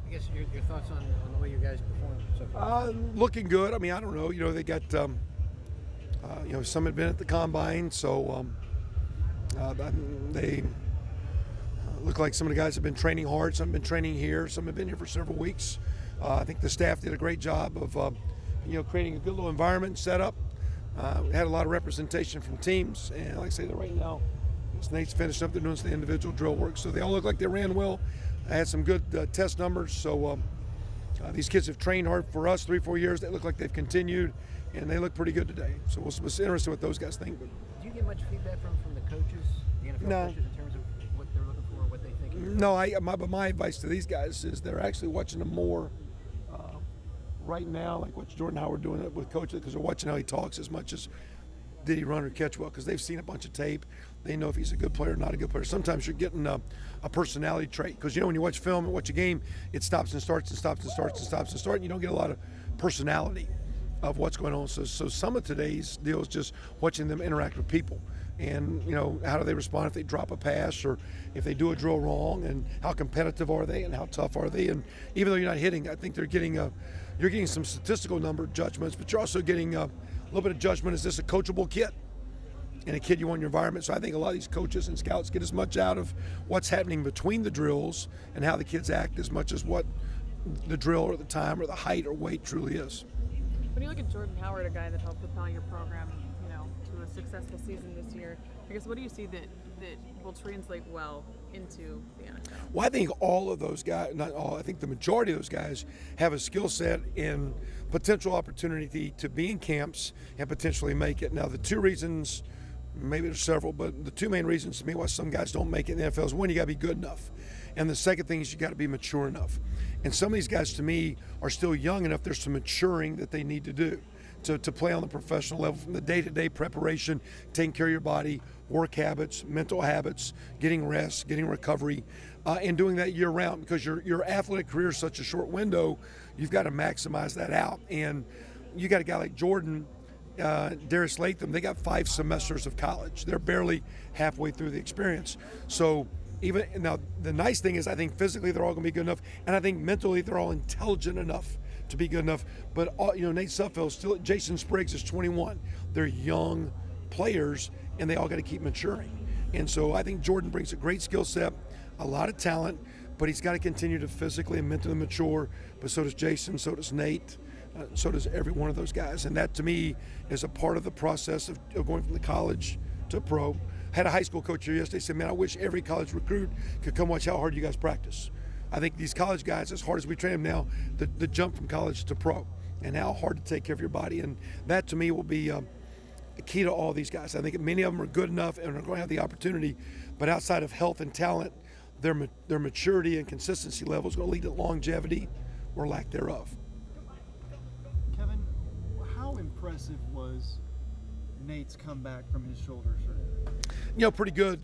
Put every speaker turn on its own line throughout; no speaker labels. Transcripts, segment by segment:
I guess your thoughts on the way you guys performed so far?
Looking good. I mean, I don't know. You know, they got, some had been at the combine, so they look like some of the guys have been training hard. Some have been training here. Some have been here for several weeks. I think the staff did a great job of, creating a good little environment and setup. We had a lot of representation from teams, and like I say, right now, Nate's finished up. They're doing the individual drill work, so they all look like they ran well. I had some good test numbers, so these kids have trained hard for us 3-4 years. They look like they've continued, and they look pretty good today. So we'll be interested what those guys think. But
do you get much feedback from the coaches, the NFL coaches, in terms of what they're looking for, what they think?
No, my advice to these guys is they're actually watching them more right now, like what Jordan Howard doing it with coaches, because they're watching how he talks as much as did he run or catch well, because they've seen a bunch of tape. They know if he's a good player or not a good player. Sometimes you're getting a personality trait, because when you watch film and watch a game, it stops and starts and stops and starts and stops and starts, and you don't get a lot of personality of what's going on. So some of today's deal is just watching them interact with people, and how do they respond if they drop a pass or if they do a drill wrong, and how competitive are they and how tough are they. And even though you're not hitting, I think you're getting some statistical number judgments, but you're also getting a little bit of judgment. Is this a coachable kid and a kid you want in your environment? So I think a lot of these coaches and scouts get as much out of what's happening between the drills and how the kids act as much as what the drill or the time or the height or weight truly is.
When you look at Jordan Howard, a guy that helped propel your program, to a successful season this year, I guess what do you see that will translate well into the NFL?
Well, I think all of those guys, not all, I think the majority of those guys have a skill set and potential opportunity to be in camps and potentially make it. Now, the two reasons, maybe there's several, but the two main reasons to me why some guys don't make it in the NFL is, one, you got to be good enough. And the second thing is you got to be mature enough. And some of these guys, to me, are still young enough. There's some maturing that they need to do to play on the professional level, from the day-to-day preparation, taking care of your body, work habits, mental habits, getting rest, getting recovery, and doing that year-round, because your athletic career is such a short window. You've got to maximize that out. And you got a guy like Jordan, Darius Latham, they got 5 semesters of college. They're barely halfway through the experience. So even now, the nice thing is I think physically they're all going to be good enough, and I think mentally they're all intelligent enough to be good enough. But Nate Sudfeld, still, Jason Spriggs is 21. They're young players, and they all got to keep maturing. And so I think Jordan brings a great skill set, a lot of talent, but he's got to continue to physically and mentally mature. But so does Jason, so does Nate, so does every one of those guys. And that, to me, is a part of the process of going from the college to pro. I had a high school coach here yesterday said, man, I wish every college recruit could come watch how hard you guys practice. I think these college guys, as hard as we train them now, the jump from college to pro, and how hard to take care of your body. And that, to me, will be key to all these guys. I think many of them are good enough and are going to have the opportunity, but outside of health and talent, their maturity and consistency level is going to lead to longevity or lack thereof.
Kevin, how impressive was Nate's comeback from his shoulder surgery?
Pretty good.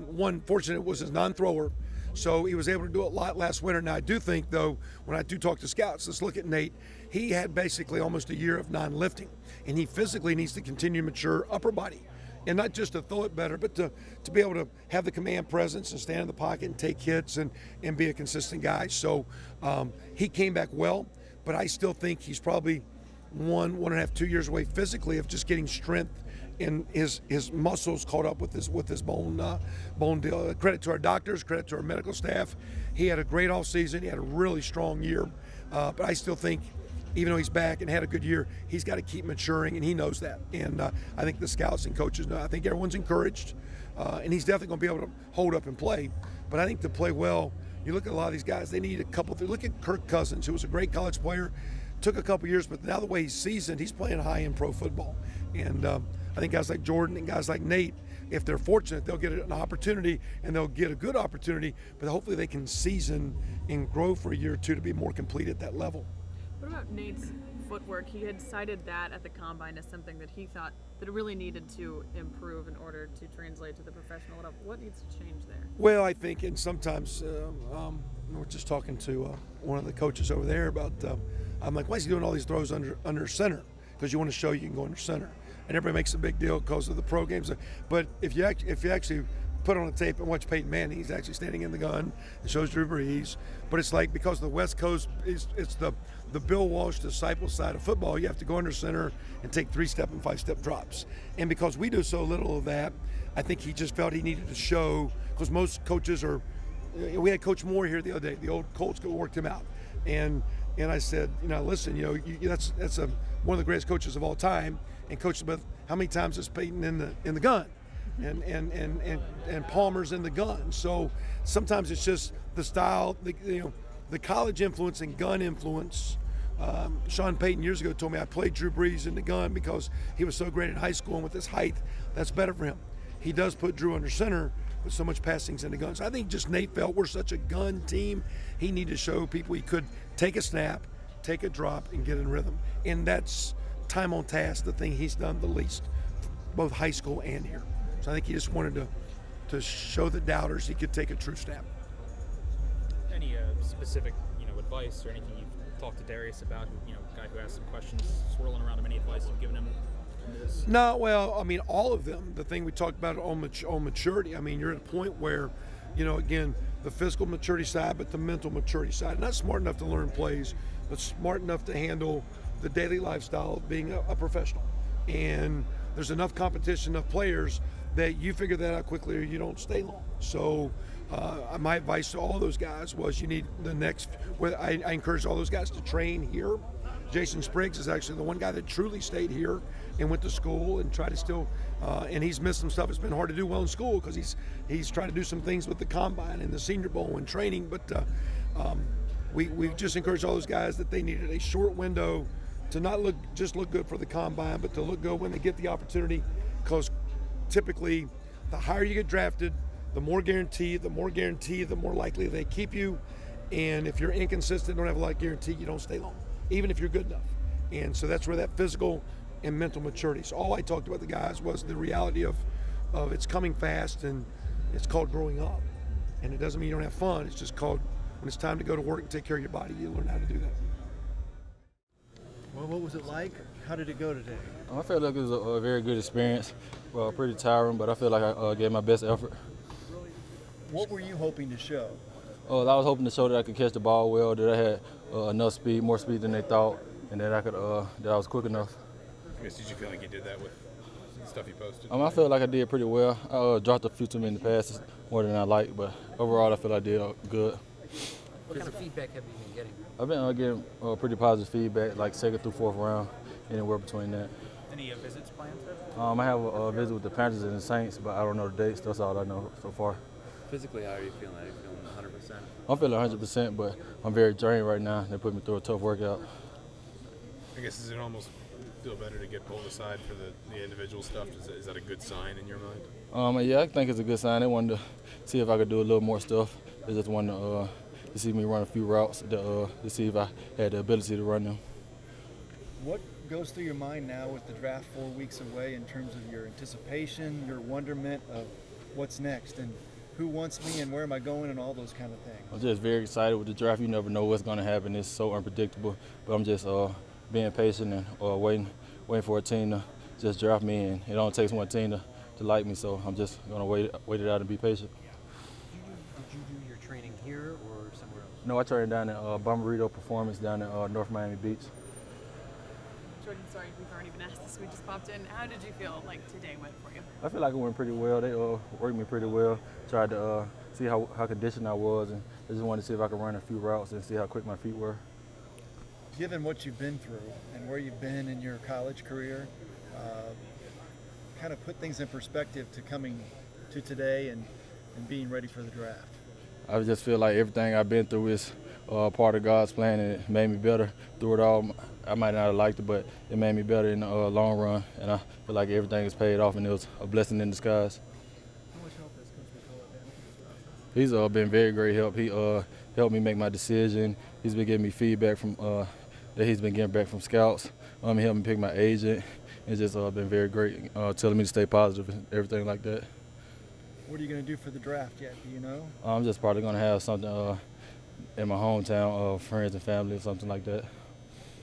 One fortunate was his non-thrower, so he was able to do it a lot last winter. Now, I do think, though, when I do talk to scouts, let's look at Nate. He had basically almost a year of non-lifting, and he physically needs to continue to mature upper body. And not just to throw it better, but to be able to have the command presence and stand in the pocket and take hits and be a consistent guy. So he came back well, but I still think he's probably 1.5, 2 years away physically of just getting strength and his muscles caught up with his bone deal. Credit to our doctors, credit to our medical staff. He had a great off season. He had a really strong year, but I still think, even though he's back and had a good year, he's got to keep maturing, and he knows that. And I think the scouts and coaches know. I think everyone's encouraged, and he's definitely going to be able to hold up and play. But I think to play well, you look at a lot of these guys, they need a couple. Look at Kirk Cousins, who was a great college player, took a couple years, but now the way he's seasoned, he's playing high-end pro football. And I think guys like Jordan and guys like Nate, if they're fortunate, they'll get an opportunity, and they'll get a good opportunity, but hopefully they can season and grow for a year or two to be more complete at that level.
What about Nate's footwork? He had cited that at the combine as something that he thought that it really needed to improve in order to translate to the professional level. What needs to change there?
Well, I think, and sometimes we're just talking to one of the coaches over there about, I'm like, why is he doing all these throws under center? Because you want to show you can go under center. And everybody makes a big deal because of the pro games. But if you actually put on a tape and watch Peyton Manning. He's actually standing in the gun. It shows Drew Brees. But it's like, because the West Coast it's the Bill Walsh disciple side of football. You have to go under center and take 3-step and 5-step drops. And because we do so little of that, I think he just felt he needed to show, because most coaches are. We had Coach Moore here the other day. The old Colts worked him out, and I said, listen, that's one of the greatest coaches of all time, and Coach Smith, how many times is Peyton in the gun, and Palmer's in the gun? So sometimes it's just the style, the college influence and gun influence. Sean Payton years ago told me I played Drew Brees in the gun because he was so great in high school, and with his height, that's better for him. He does put Drew under center, but so much passing's in the gun. So I think just Nate felt we're such a gun team. He needed to show people he could take a snap, take a drop, and get in rhythm. And that's time on task, the thing he's done the least, both high school and here. So I think he just wanted to show the doubters he could take a true snap.
Any specific advice or anything you've talked to Darius about? Guy who has some questions swirling around him. Any advice you've given him?
No, well, I mean, all of them. The thing we talked about on maturity. I mean, you're at a point where, again, the physical maturity side, but the mental maturity side. Not smart enough to learn plays, but smart enough to handle the daily lifestyle of being a professional. And there's enough competition of players that you figure that out quickly or you don't stay long. So my advice to all those guys was you need the next. I encourage all those guys to train here. Jason Spriggs is actually the one guy that truly stayed here and went to school and tried to still, and he's missed some stuff. It's been hard to do well in school because he's tried to do some things with the combine and the Senior Bowl and training. But we just encouraged all those guys that they needed a short window to not look good for the combine, but to look good when they get the opportunity. Because typically, the higher you get drafted, the more guaranteed, the more likely they keep you. And if you're inconsistent, don't have a lot of guarantee, you don't stay long, even if you're good enough. And so that's where that physical and mental maturity. So all I talked about the guys was the reality of it's coming fast, and it's called growing up. And it doesn't mean you don't have fun. It's just called when it's time to go to work and take care of your body, you learn how to do that.
Well, what was it like? How did it go today?
I felt like it was a very good experience. Well, pretty tiring, but I feel like I gave my best effort.
What were you hoping to show?
I was hoping to show that I could catch the ball well, that I had enough speed, more speed than they thought, and that I was quick enough.
I guess, did you feel like you did that with the stuff you posted?
I felt like I did pretty well. I dropped a few too many passes, more than I liked, but overall I feel I did good.
What kind of feedback have you been getting?
I've been getting pretty positive feedback, like second through fourth round, anywhere between that.
Any visits planned?
I have a visit with the Panthers and the Saints, but I don't know the dates. That's all I know so far.
Physically, how are you feeling? Are you feeling 100%?
I'm feeling 100%, but I'm very drained right now. They put me through a tough workout.
I guess, does it almost feel better to get pulled aside for the individual stuff? Is that a good sign in your mind?
Yeah, I think it's a good sign. They wanted to see if I could do a little more stuff. They just wanted to see me run a few routes to see if I had the ability to run them.
What goes through your mind now with the draft 4 weeks away in terms of your anticipation, your wonderment of what's next, and who wants me and where am I going and all those kind of things?
I'm just very excited with the draft. You never know what's going to happen. It's so unpredictable. But I'm just being patient and waiting for a team to just draft me in. It only takes one team to like me, so I'm just going to wait it out and be patient.
Did you do your training here or somewhere else?
No, I trained down at Bomberito Performance down in North Miami Beach.
Jordan, sorry, we've already been asked this. We just popped in. How did you feel like today went for you?
I feel like it went pretty well. They worked me pretty well. Tried to see how conditioned I was, and I just wanted to see if I could run a few routes and see how quick my feet were.
Given what you've been through and where you've been in your college career, kind of put things in perspective to coming to today and being ready for the draft.
I just feel like everything I've been through is part of God's plan, and it made me better through it all. I might not have liked it, but it made me better in the long run, and I feel like everything is paid off, and it was a blessing in disguise.
How much help has Coach McCullough been with this process?
He's been very great help. He helped me make my decision. He's been giving me feedback from that he's been getting back from scouts. He helped me pick my agent. It's just been very great, telling me to stay positive and everything like that.
What are you going to do for the draft yet? Do you know?
I'm just probably going to have something in my hometown, friends and family or something like that.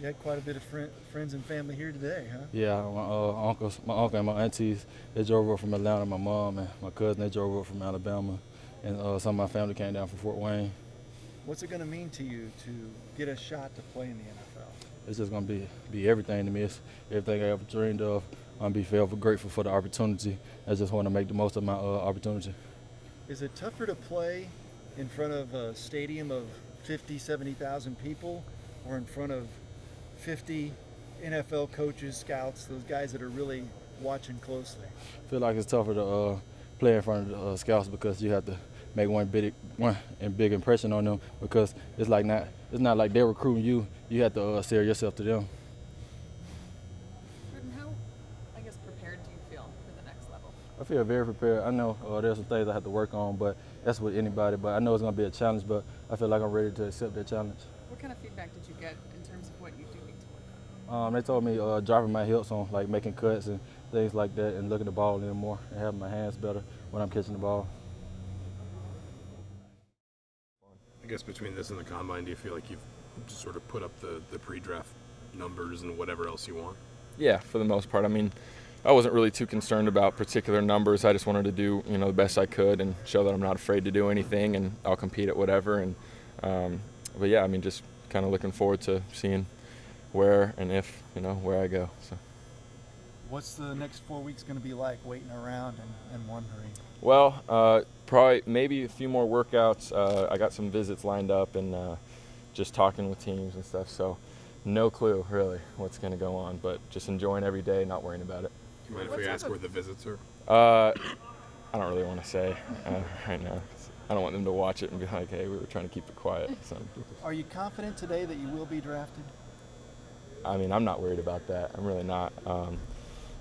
You had quite a bit of friends and family here today, huh?
Yeah, my uncle and my aunties, they drove up from Atlanta. My mom and my cousin, they drove up from Alabama. And some of my family came down from Fort Wayne.
What's it going to mean to you to get a shot to play in the NFL?
It's just going to be everything to me. It's everything I ever dreamed of. I'm going to be forever grateful for the opportunity. I just want to make the most of my opportunity.
Is it tougher to play in front of a stadium of 50, 70,000 people or in front of 50 NFL coaches, scouts, those guys that are really watching closely?
I feel like it's tougher to play in front of the scouts because you have to make one big impression on them, because it's not like they're recruiting you. You have to sell yourself to them.
Jordan, how, I guess, prepared do you feel for the next level?
I feel very prepared. I know there's some things I have to work on, but that's with anybody. But I know it's going to be a challenge, but I feel like I'm ready to accept that challenge.
What kind of feedback did you get in terms of what you do need to work on?
They told me dropping my hips on, like making cuts and things like that, and looking at the ball a little more and having my hands better when I'm catching the ball.
I guess between this and the combine, do you feel like you've just sort of put up the pre-draft numbers and whatever else you want?
Yeah, for the most part. I mean, I wasn't really too concerned about particular numbers. I just wanted to do, the best I could and show that I'm not afraid to do anything, and I'll compete at whatever. And but yeah, I mean, just kind of looking forward to seeing where and if, where I go. So.
What's the next 4 weeks going to be like, waiting around and wondering?
Well, probably maybe a few more workouts. I got some visits lined up and just talking with teams and stuff. So no clue really what's going to go on, but just enjoying every day, not worrying about it.
Do you mind if we ask where the visits are?
I don't really want to say right now. I don't want them to watch it and be like, hey, we were trying to keep it quiet. So.
Are you confident today that you will be drafted?
I mean, I'm not worried about that. I'm really not.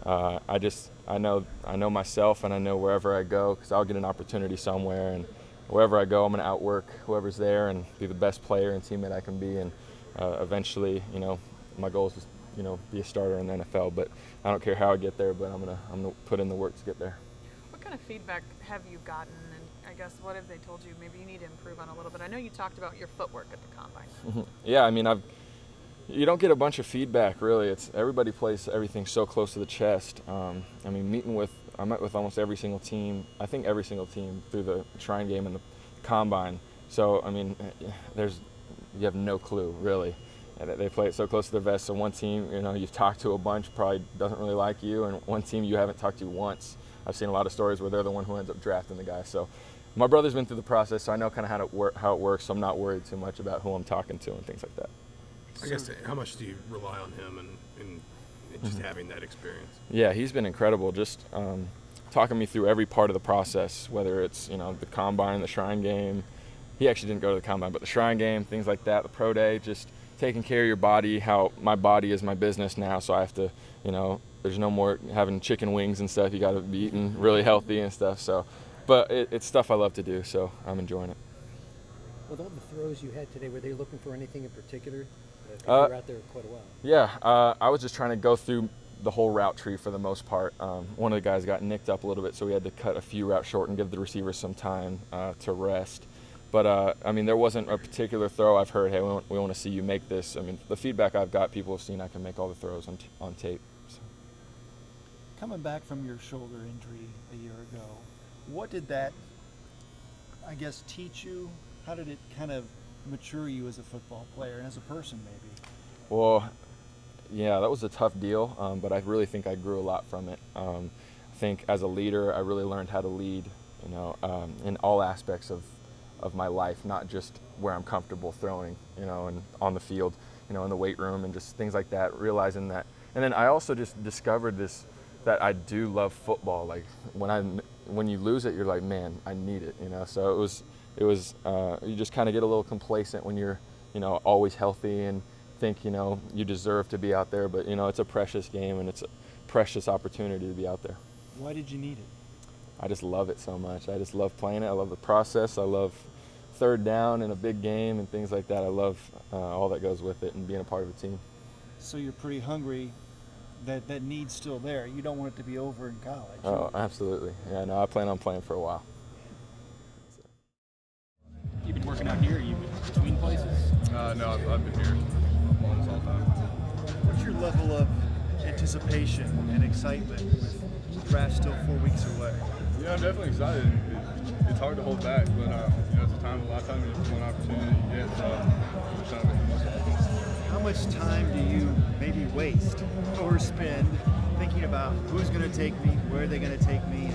I know myself, and I know wherever I go, because I'll get an opportunity somewhere, and wherever I go, I'm going to outwork whoever's there and be the best player and teammate I can be, and eventually, my goal is to, be a starter in the NFL. But I don't care how I get there, but I'm gonna put in the work to get there.
What kind of feedback have you gotten, and I guess what have they told you maybe you need to improve on a little bit? I know you talked about your footwork at the combine.
Mm-hmm. Yeah, I mean, you don't get a bunch of feedback, really. It's everybody plays everything so close to the chest. I mean, I met with almost every single team. I think every single team through the Shrine Game and the Combine. So I mean, you have no clue really. They play it so close to their vest. So one team, you've talked to a bunch, probably doesn't really like you, and one team you haven't talked to once. I've seen a lot of stories where they're the one who ends up drafting the guy. So my brother's been through the process, so I know kind of how it works. So I'm not worried too much about who I'm talking to and things like that.
I guess how much do you rely on him and just having that experience?
Yeah, he's been incredible. Just talking me through every part of the process, whether it's the Combine, the Shrine Game. He actually didn't go to the Combine, but the Shrine Game, things like that, the Pro Day, just taking care of your body. How my body is my business now, so I have to, there's no more having chicken wings and stuff. You got to be eating really healthy and stuff. So, but it's stuff I love to do, so I'm enjoying it.
With all the throws you had today, were they looking for anything in particular? You were out there quite a while.
Yeah, I was just trying to go through the whole route tree for the most part. One of the guys got nicked up a little bit, so we had to cut a few routes short and give the receivers some time to rest. But, I mean, there wasn't a particular throw I've heard, hey, we want to see you make this. I mean, the feedback I've got, people have seen I can make all the throws on tape. So.
Coming back from your shoulder injury a year ago, what did that, I guess, teach you? How did it kind of mature you as a football player and as a person, maybe?
Well, yeah, that was a tough deal, but I really think I grew a lot from it. I think as a leader, I really learned how to lead, in all aspects of my life, not just where I'm comfortable throwing, and on the field, in the weight room and just things like that, realizing that. And then I also just discovered that I do love football. Like when you lose it, you're like, man, I need it, So it was you just kind of get a little complacent when you're, always healthy and think, you deserve to be out there, but it's a precious game and it's a precious opportunity to be out there.
Why did you need it?
I just love it so much. I just love playing it. I love the process. I love third down in a big game and things like that. I love all that goes with it and being a part of a team.
So you're pretty hungry. That need's still there. You don't want it to be over in college.
Oh, absolutely. Yeah, no, I plan on playing for a while.
You've been working out here? Are you between places?
No, I've been here. I'm on
all the time.
What's your level of anticipation and excitement with the draft still 4 weeks away?
Yeah, I'm definitely excited. It's hard to hold back, but it's a lot of times it's one opportunity you get, so I'm just trying to make the most of it.
How much time do you maybe waste or spend thinking about who's going to take me, where are they going to take me,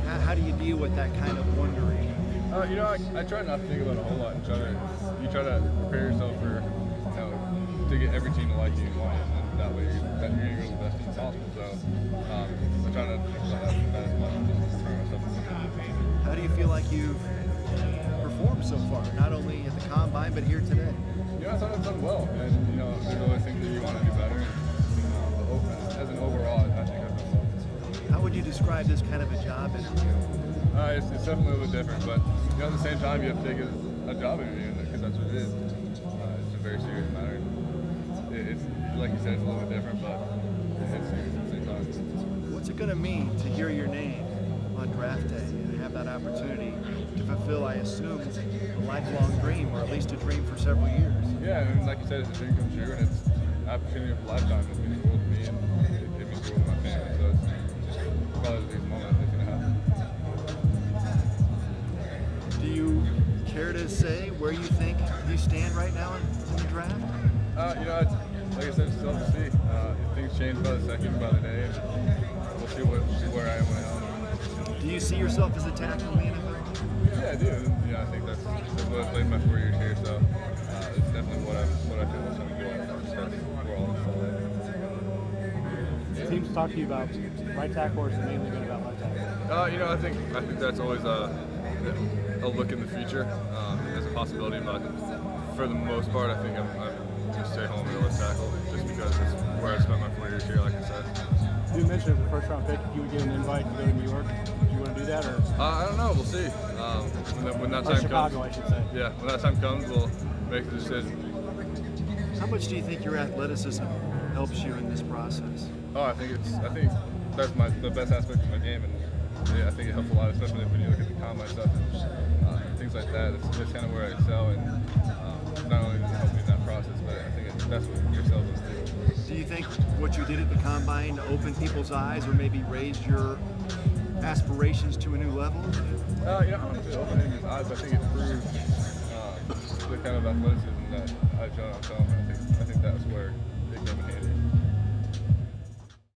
and how do you deal with that kind of wondering?
I try not to think about it a whole lot. You try to prepare yourself for, to get every team to like you and want you, and that way you're going to go the best team possible. So I try not to think about that as much and just prepare myself.
How do you feel like you've performed so far, not only at the combine but here today?
I thought I've done well, and there's always things that you want to do better. And, as an overall, I think I've done well.
How would you describe this kind of a job interview?
It's definitely a little bit different, but at the same time, you have to take it as a job interview because that's what it is. It's a very serious matter. It's like you said, it's a little bit different, but it's serious at the same time.
What's it going to mean to hear your name on draft day and have that opportunity to fulfill, I assume, a lifelong dream, or at least a dream for several years?
Yeah, and like you said, it's a dream come true, and it's an opportunity of a lifetime. It means the world to me, and it means the world to my family. So it's probably the biggest moment that's going to happen.
Do you care to say where you think you stand right now in the draft?
Like I said, it's still to see. If things change by the second, by the day, and we'll see where I am when I am.
Do you see yourself as a tackle in the NFL?
Yeah, I do. I think that's what I played my 4 years here, so it's definitely what I feel most comfortable with. We're all solid.
Teams talk to you about right tackle, or is it mainly been about left tackle?
I think that's always a look in the future as a possibility, but for the most part, I think I'm going to stay home and left tackle just because it's where I spent my 4 years here, like I said.
You mentioned the first round pick. If you would get an invite to go to New York, do you want to do that, or?
I don't know. We'll see. When that time
Chicago,
comes,
I should say.
Yeah, when that time comes, we'll make the decision.
How much do you think your athleticism helps you in this process?
I think that's the best aspect of my game, and I think it helps a lot, especially when you look at the combine stuff and things like that. It's kind of where I excel, and not only does it help me in that process, but I think that's what your sales is too.
Do you think what you did at the combine opened people's eyes, or maybe raised your aspirations to a new level?
I don't think it opened his eyes. I think it proved the kind of athleticism that I've shown on film. I think that's where it came in handy.